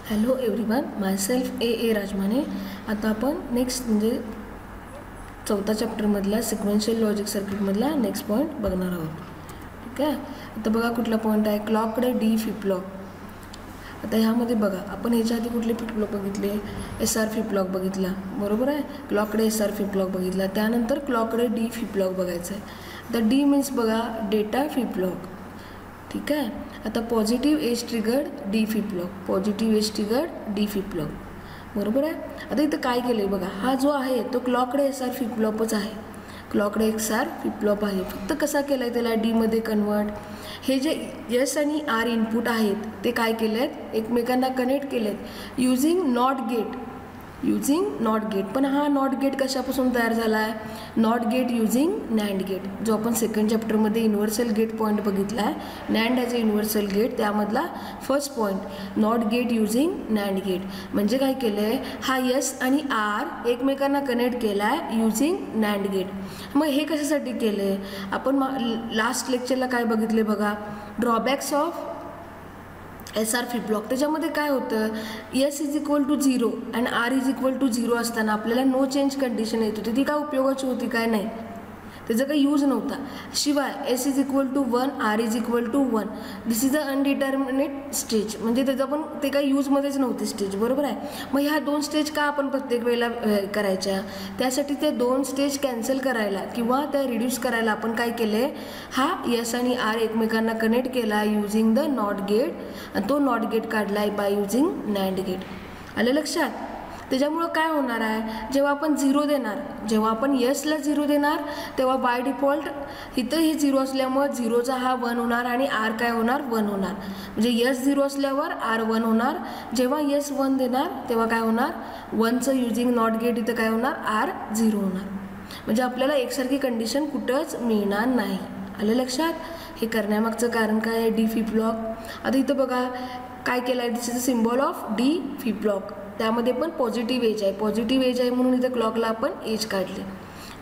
Hello everyone, myself ए राजमाने. आता आपण next म्हणजे चौथा चॅप्टरमधला सिक्वेन्शियल लॉजिक सर्किटमधला नेक्स्ट पॉईंट बघणार आहोत. ठीक आहे. आता बघा कुठला पॉईंट आहे, क्लॉककडे डी फ्लिप फ्लॉप. आता ह्यामध्ये बघा आपण ह्याच्या आधी कुठले फ्लिप फ्लॉप बघितले, SR फ्लिप फ्लॉप बघितला, बरोबर आहे. क्लॉककडे SR फ्लिप फ्लॉप बघितला, त्यानंतर क्लॉककडे डी फ्लिप फ्लॉप बघायचं आहे. आता डी मीन्स बघा डेटा फ्लिप फ्लॉप. ठीक आहे. आता positive edge triggered D flip flop, positive edge triggered D flip flop, बरोबर आहे. आता इथं काय केलं आहे बघा, हा जो आहे तो क्लॉककडे SR फ्लिप फ्लॉपच आहे, क्लॉककडे SR फ्लिप फ्लॉप आहे. फक्त कसा केला आहे त्याला डीमध्ये कन्वर्ट. हे जे एस आणि आर इनपुट आहेत ते काय केले आहेत, एकमेकांना कनेक्ट केले आहेत using not gate, using not gate. पण हा नॉट गेट कशापासून तयार झाला आहे, not gate using NAND gate, जो आपण सेकंड चॅप्टरमध्ये युनिव्हर्सल गेट पॉईंट बघितला आहे, NAND as a universal gate, त्यामधला first point not gate using NAND gate. म्हणजे काय केलं आहे, हा एस आणि आर एकमेकांना कनेक्ट केला आहे युझिंग नॅन्ड गेट. मग हे कशासाठी केलं आहे, आपण लास्ट लेक्चरला काय बघितले बघा, drawbacks of SR flip flop. त्याच्यामध्ये काय होतं, S is equal to 0 and R is equal to 0 असताना आपल्याला नो चेंज कंडिशन येत होती. ती काय उपयोगाची होती, काय नाही, त्याचा काही यूज नव्हता. शिवाय S is equal to 1, R is equal to 1, this is a undeterminate stage, म्हणजे त्याचा पण ते काही यूजमध्येच नव्हते स्टेज, बरोबर आहे. मग ह्या दोन स्टेज का आपण प्रत्येक वेळेला करायच्या, त्यासाठी ते दोन स्टेज कॅन्सल करायला किंवा त्या रिड्यूस करायला आपण काय केले, हा S आणि R एकमेकांना कनेक्ट केला युझिंग द नॉट गेट, आणि तो नॉट गेट काढला आहे बाय युझिंग नॅन्ड गेट. आलं लक्षात. त्याच्यामुळं काय होणार आहे, जेव्हा आपण 0 देणार, जेव्हा आपण यसला 0 देणार तेव्हा बाय डिफॉल्ट इथं हे 0 असल्यामुळं 0चा हा 1 होणार आणि आर काय होणार, 1 होणार. म्हणजे यस 0 असल्यावर आर 1 होणार. जेव्हा यस 1 देणार तेव्हा काय होणार, 1चं युझिंग नॉट गेट इथं काय होणार, आर 0 होणार. म्हणजे आपल्याला एकसारखी कंडिशन कुठंच मिळणार नाही. आलं लक्षात. हे करण्यामागचं कारण काय आहे, डी फ्लिप फ्लॉप. आता इथं बघा काय केलं आहे, this is a symbol of D flip flop. त्यामध्ये पण पॉझिटिव्ह एज आहे, पॉझिटिव्ह एज आहे म्हणून इथं क्लॉकला आपण एज काढले.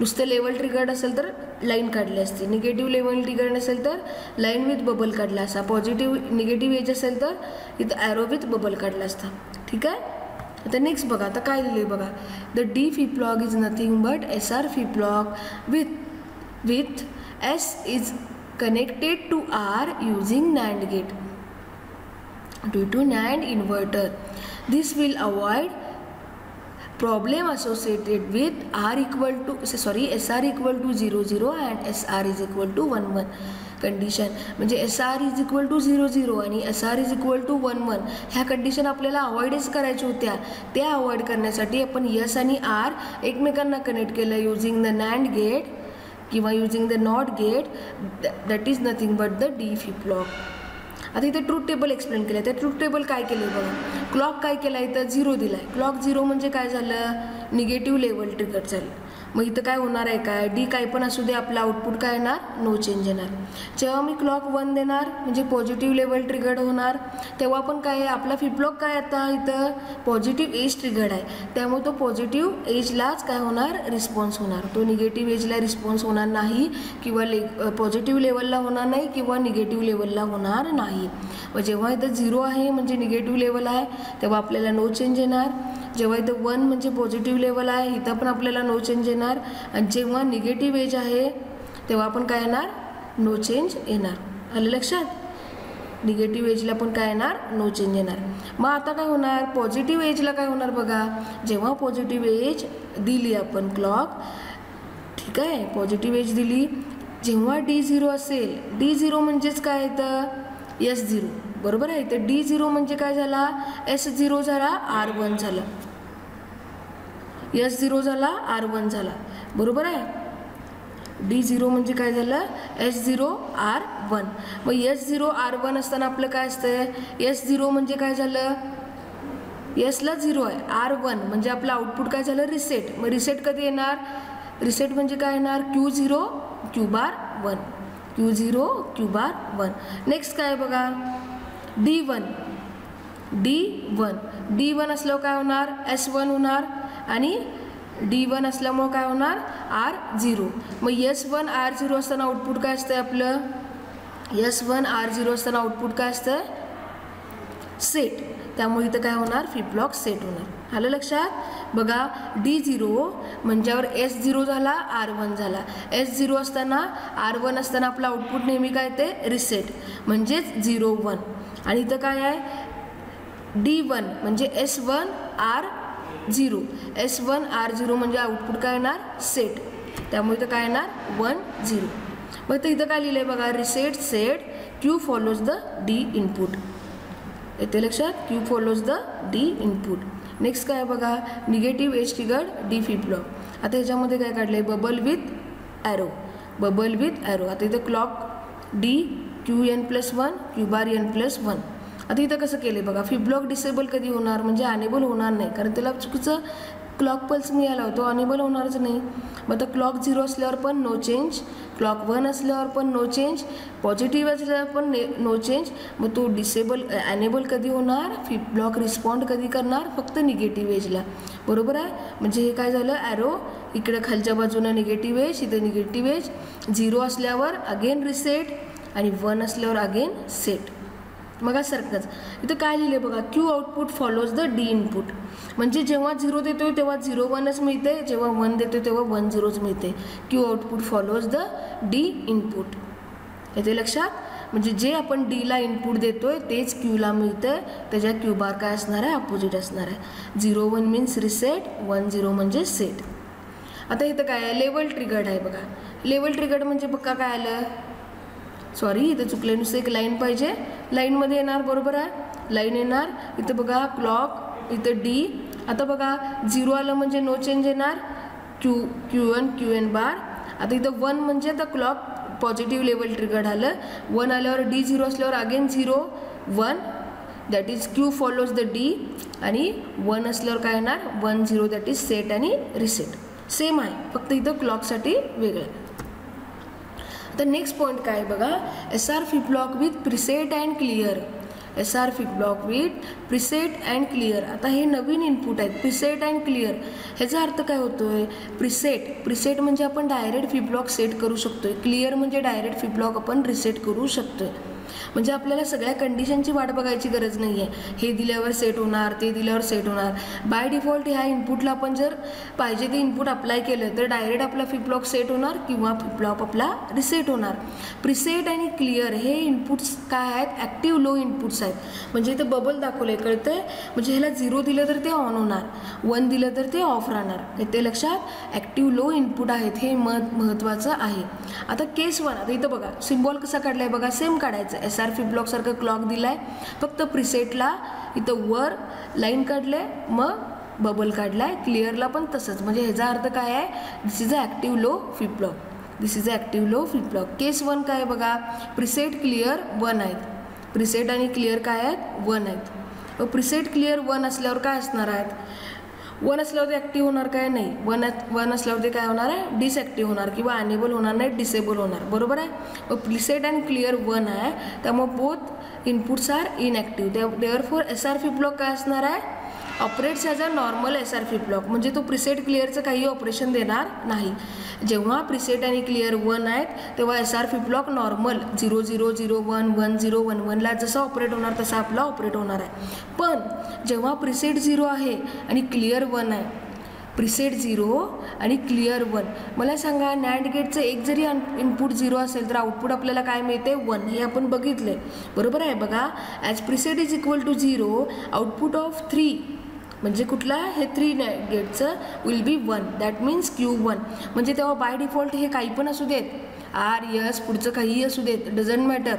नुसतं लेवल ट्रिगर्ड असेल तर लाईन काढली असते, निगेटिव्ह लेवल ट्रिगर्ड असेल तर लाईन विथ बबल काढला असता, पॉझिटिव्ह निगेटिव्ह एज असेल तर इथं ॲरो विथ बबल काढला असता. ठीक आहे. आता नेक्स्ट बघा, आता काय लिहिलं आहे बघा, the D flip flop is nothing but SR flip flop with S is connected to R using NAND gate due to NAND inverter. This will avoid problem associated with SR equal to 0 0 and SR is equal to 1 1 condition. म्हणजे SR is equal to 0 0 आणि SR is equal to 1 1 ह्या condition आपल्याला अवॉइडच करायच्या होत्या. त्या avoid करण्यासाठी आपण S आणि R एकमेकांना कनेक्ट केलं युझिंग द नॅन्ड गेट किंवा using the not gate, that is nothing but the D flip flop. आता इथे ट्रूथ टेबल एक्सप्लेन केलं. त्या ट्रूथ टेबल काय केलं आहे बघा, क्लॉक काय केला आहे, इथं 0 दिला आहे. क्लॉक 0 म्हणजे काय झालं, निगेटिव्ह लेवल ट्रिगर झालं. मग इथं काय होणार आहे, काय डी काय पण असू दे, आपलं आउटपुट काय येणार, नो चेंज येणार. जेव्हा मी क्लॉक 1 देणार म्हणजे पॉझिटिव्ह लेवल ट्रिगर्ड होणार, तेव्हा पण काय आहे, आपला फ्लिप फ्लॉप काय आता इथं पॉझिटिव्ह एज ट्रिगर्ड आहे, त्यामुळे तो पॉझिटिव्ह एजलाच काय होणार, रिस्पॉन्स होणार. तो निगेटिव्ह एजला रिस्पॉन्स होणार नाही किंवा पॉझिटिव्ह लेवलला होणार नाही किंवा निगेटिव्ह लेवलला होणार नाही. व जेव्हा इथं 0 आहे म्हणजे निगेटिव्ह लेवल आहे तेव्हा आपल्याला नो चेंज येणार. जेव्हा इथं 1 म्हणजे पॉझिटिव्ह लेवल आहे इथं पण आपल्याला नो चेंज येणार. आणि जेव्हा निगेटिव्ह एज आहे तेव्हा पण काय येणार, नो चेंज येणार. आलं लक्षात. निगेटिव्ह एजला पण काय येणार, नो चेंज येणार. मग आता काय होणार, पॉझिटिव्ह एजला काय होणार बघा, जेव्हा पॉझिटिव्ह एज दिली आपण क्लॉक, ठीक आहे, पॉझिटिव्ह एज दिली, जेव्हा D0 असेल, D0 म्हणजेच काय येतं, S0, बरोबर आहे. तर D0 म्हणजे काय झाला, S0 झाला, R1 झाला, S0 झाला, R1 झाला, बरोबर आहे. D0 म्हणजे काय झालं, S0 R1. मग S0 R1 असताना आपलं काय असतं, S0 म्हणजे काय झालं, Sला 0 आहे, R1 म्हणजे आपलं आउटपुट काय झालं, रिसेट. मग रिसेट कधी येणार, रिसेट म्हणजे काय येणार, Q0 Q बार 1, Q0 Q बार 1. नेक्स्ट काय बघा, D1 असल्यावर काय होणार, S1 होणार आणि D1 असल्यामुळं काय होणार, R0. मग S1 R0 असताना आउटपुट काय असतं आपलं, S1 R0 असताना आउटपुट काय असतं, सेट. त्यामुळे इथं काय होणार, फ्लिप फ्लॉप सेट होणार. आलं लक्षात. बघा D0 म्हणल्यावर S0 झाला, R1 झाला. S0 असताना R1 असताना आपलं आउटपुट नेहमी काय ते रिसेट म्हणजेच 0 1. आणि इथं काय आहे D1 म्हणजे S1 R0. S1 R0 म्हणजे आउटपुट काय येणार सेट, त्यामुळे इथं काय येणार 1 0. मग तर इथं काय लिहिलं आहे बघा, reset set Q follows the D input. येते लक्षात, Q follows the D input. Next काय बघा, negative edge triggered D flip flop. आता ह्याच्यामध्ये काय काढलं आहे, bubble with arrow, bubble with arrow. आता इथं क्लॉक D Qn+1 Q⁻n+1. आता इथं कसं केलं बघा, फ्लिप फ्लॉप डिसेबल कधी होणार म्हणजे अनेबल होणार नाही, कारण त्याला चुकीचं क्लॉक पल्स मिळाला होतो, अनेबल होणारच नाही. मग आता क्लॉक 0 असल्यावर पण नो चेंज, क्लॉक 1 असल्यावर पण नो चेंज, पॉझिटिव्ह असल्यावर पण नो चेंज. मग तो डिसेबल अनेबल कधी होणार, फ्लिप फ्लॉप रिस्पॉन्ड कधी करणार, फक्त निगेटिव्ह एजला. बरोबर आहे. म्हणजे हे काय झालं, ॲरो इकडे खालच्या बाजूला निगेटिव्ह एज, इथे निगेटिव्ह एज. 0 असल्यावर अगेन रिसेट आणि 1 असल्यावर अगेन सेट. मग सारखंच इथं काय लिहिले बघा, Q output follows the D input. म्हणजे जेव्हा 0 देतोय तेव्हा 0 1च मिळते, जेव्हा 1 देतोय तेव्हा 1 0च मिळते. Q output follows the D input. येते लक्षात. म्हणजे जे आपण Dला इनपुट देतोय तेच Qला मिळतं, त्याच्या Q बार काय असणार आहे, अपोजिट असणार आहे. 0 1 मीन्स रिसेट, 1 0 म्हणजे सेट. आता इथं काय आहे, लेवल ट्रिगर्ड आहे बघा. लेवल ट्रिगर्ड म्हणजे बघा काय आलं, सॉरी इथं चुकले, नुसतं एक लाईन पाहिजे, लाईनमध्ये येणार. बरोबर आहे, लाईन येणार. इथं बघा क्लॉक, इथं D. आता बघा 0 आलं म्हणजे नो चेंज येणार, Q1 Qn बार. आता इथं 1 म्हणजे आता क्लॉक पॉझिटिव्ह लेवल ट्रिगर्ड आलं. 1 आल्यावर D0 असल्यावर again 0 1, that is Q follows the D. आणि 1 असल्यावर काय येणार 1 0, दॅट इज सेट आणि रिसेट. सेम आहे, फक्त इथं क्लॉकसाठी वेगळं. तर नेक्स्ट पॉईंट काय बघा, SR flip flop with preset and clear. SR flip flop with preset and clear. आता हे नवीन इनपुट आहेत, प्रिसेट अँड क्लिअर. ह्याचा अर्थ काय होतोय, प्रिसेट म्हणजे आपण डायरेक्ट फ्लिप फ्लॉप सेट करू शकतोय, क्लिअर म्हणजे डायरेक्ट फ्लिप फ्लॉप आपण रिसेट करू शकतोय. म्हणजे आपल्याला सगळ्या कंडिशनची वाट बघायची गरज नाही आहे, हे दिल्यावर सेट होणार, ते दिल्यावर सेट होणार. बाय डिफॉल्ट ह्या इनपुटला आपण जर पाहिजे ते इनपुट अप्लाय केलं तर डायरेक्ट आपला फ्लिप फ्लॉप सेट होणार किंवा फ्लिप फ्लॉप आपला रिसेट होणार. प्रिसेट आणि क्लिअर हे इनपुट्स काय आहेत, ॲक्टिव्ह लो इनपुट्स आहेत. म्हणजे इथं बबल दाखवलं आहे, कळतंय. म्हणजे ह्याला 0 दिलं तर ते ऑन होणार, 1 दिलं तर ते ऑफ राहणार. ते लक्षात, ॲक्टिव्ह लो इनपुट आहेत, हे महत्त्वाचं आहे. आता केस 1, आता इथं बघा सिम्बॉल कसा काढला आहे बघा, सेम काढायचं. SR फ्लिप फ्लॉप सारखं क्लॉक दिलाय, फक्त प्रिसेटला इथं वर लाईन काढले, मग बबल काढलाय. क्लिअरला पण तसंच. म्हणजे ह्याचा अर्थ काय आहे, this is a active low flip flop, this is a active low flip flop. Case 1 काय बघा, प्रिसेट क्लिअर 1 आहेत, प्रिसेट आणि क्लिअर काय आहेत 1 आहेत. प्रिसेट क्लिअर 1 असल्यावर काय असणार आहेत, 1 असल्यावर ते ॲक्टिव्ह होणार काय नाही, 1 असल्यावर ते काय होणार आहे, डिसॲक्टिव्ह होणार किंवा अनेबल होणार नाही, डिसेबल होणार. बरोबर आहे. मग प्रिसेट अँड क्लिअर 1 आहे, त्यामुळे both inputs are inactive. Therefore SR flip flop काय असणार आहे, operates as a normal SR flip flop. म्हणजे तो प्रिसेट क्लिअरचं काही ऑपरेशन देणार नाही. जेव्हा प्रिसेट आणि क्लिअर 1 आहेत तेव्हा SR फ्लिप फ्लॉप नॉर्मल 0 0 0 1 1 0 1 1ला जसं ऑपरेट होणार तसा आपला ऑपरेट होणार आहे. पण जेव्हा प्रिसेट 0 आहे आणि क्लिअर 1 आहे, प्रिसेट 0 आणि क्लिअर 1, मला सांगा नॅन्ड गेटचं एक जरी इनपुट 0 असेल तर आउटपुट आपल्याला काय मिळते 1, हे आपण बघितले. बरोबर आहे. बघा, as preset is equal to 0, output of 3 म्हणजे कुठला, हे 3 गेटचं will be 1, that means Q1. म्हणजे तेव्हा बाय डिफॉल्ट हे काही पण असू देत, R S पुढचं काहीही असू देत, डझंट मॅटर.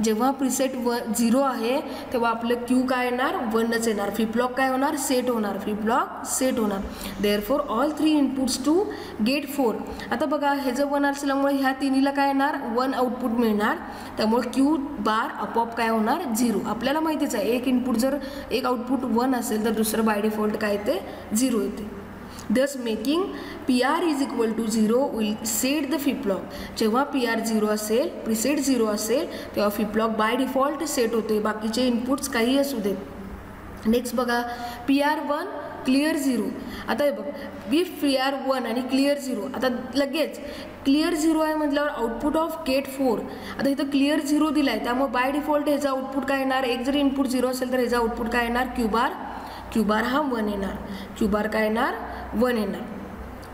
जेव्हा प्रिसेट 0 आहे तेव्हा आपलं Q काय येणार 1च येणार. फ्लिप फ्लॉप काय होणार, सेट होणार, फ्लिप फ्लॉप सेट होणार. Therefore all 3 inputs to gate 4. आता बघा हे जर 1 असल्यामुळे ह्या तिन्हीला काय येणार 1 आउटपुट मिळणार, त्यामुळे Q बार आपोआप काय होणार 0. आपल्याला माहितीच आहे, एक इनपुट जर एक आउटपुट 1 असेल तर दुसरं बाय डिफॉल्ट काय येते 0 येते. Thus making PR is equal to 0 will set the flip flop. जेव्हा PR 0 असेल, प्रिसेट 0 असेल तेव्हा flip flop by default set होते, बाकीचे इनपुट्स काही असू देत. नेक्स्ट बघा, PR 1 क्लिअर 0. आता हे बघ इफ आर 1 आणि क्लिअर 0. आता लगेच क्लिअर 0 आहे म्हटल्यावर आउटपुट ऑफ गेट 4. आता इथं क्लिअर 0 दिला आहे, त्यामुळे बाय डिफॉल्ट ह्याचा आउटपुट काय येणार, एक जरी इनपुट 0 असेल तर ह्याचा आउटपुट काय येणार, क्यू बार हा 1 येणार. क्यू बार काय येणार, 1 येणार.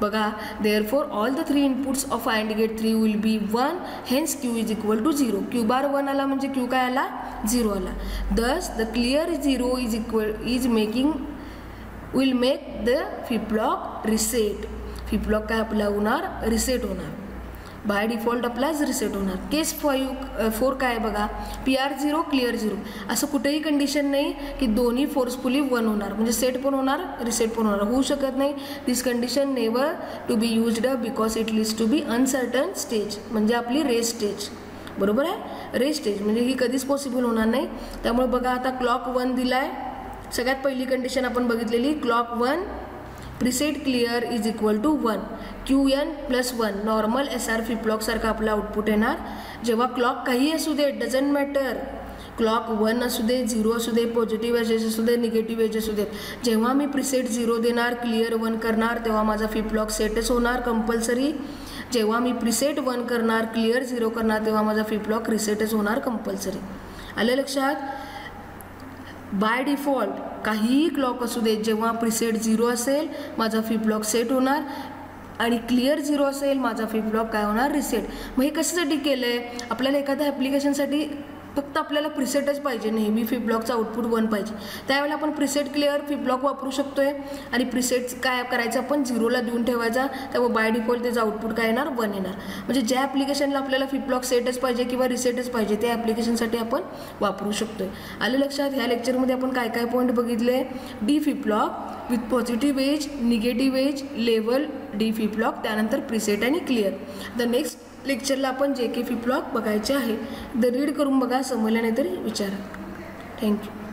बघा therefore all the 3 inputs of AND gate 3 will be 1, hence Q is equal to 0. Q bar 1 आला म्हणजे क्यू काय आला, 0 आला. Thus the clear 0 will make the flip flop reset. Flip flop काय आपला होणार, रिसेट होणार. बाय डिफॉल्ट आपलाच रिसेट होणार. केस 4 काय बघा, PR0 क्लिअर 0. असं कुठेही कंडिशन नाही की दोन्ही फोर्सफुली 1 होणार, म्हणजे सेट पण होणार रिसेट पण होणार, होऊ शकत नाही. This condition never to be used because it leads to be uncertain stage. म्हणजे आपली रेस्ट स्टेज, बरोबर आहे, रेस्ट स्टेज म्हणजे ही कधीच पॉसिबल होणार नाही. त्यामुळे बघा आता क्लॉक 1 दिला आहे. सगळ्यात पहिली कंडिशन आपण बघितलेली, clock 1 preset clear is equal to 1. QN+1 normal SR flip flop सारखा आपला आउटपुट येणार. जेव्हा क्लॉक काही असू दे, डझंट मॅटर, क्लॉक 1 असू दे, 0 असू दे, पॉझिटिव्ह एजेस असू दे, निगेटिव्ह एजेस असू दे, जेव्हा मी प्रिसेट 0 देणार, क्लिअर 1 करणार, तेव्हा माझा फ्लिप फ्लॉप सेटच होणार कंपल्सरी. जेव्हा मी प्रिसेट 1 करणार, क्लिअर 0 करणार, तेव्हा माझा फ्लिप फ्लॉप रिसेटच होणार कंपल्सरी. आलं लक्षात. बाय डिफॉल्ट काहीही क्लॉक असू दे, जेव्हा प्रिसेट 0 असेल माझा फ्लिप फ्लॉप सेट होणार आणि क्लिअर 0 असेल माझा फ्लिप फ्लॉप काय होणार, रिसेट. मग हे कशासाठी केलं आहे, आपल्याला एखाद्या ॲप्लिकेशनसाठी फक्त आपल्याला प्रिसेटच पाहिजे, नेहमी फ्लिप फ्लॉपचं आउटपुट 1 पाहिजे, त्यावेळेला आपण प्रिसेट क्लिअर फ्लिप फ्लॉप वापरू शकतो आहे. आणि प्रिसेट काय करायचं, आपण 0ला देऊन ठेवायचा, त्यामुळे बाय डिफॉल्ट त्याचं आउटपुट काय येणार, 1 येणार. म्हणजे ज्या ॲप्लिकेशनला आपल्याला फ्लिप फ्लॉप सेटच पाहिजे किंवा रिसेटच पाहिजे त्या ॲप्लिकेशनसाठी आपण वापरू शकतो आहे. आलं लक्षात. ह्या लेक्चरमध्ये आपण काय काय पॉईंट बघितले, D flip flop with positive edge, negative edge, level D flip flop, त्यानंतर प्रिसेट आणि क्लिअर. द नेक्स्ट लेक्चरला आपण JK फ्लिप फ्लॉप बघायचे आहे. रीड करून बघा, समजलं नाही तरी विचारा. थँक्यू.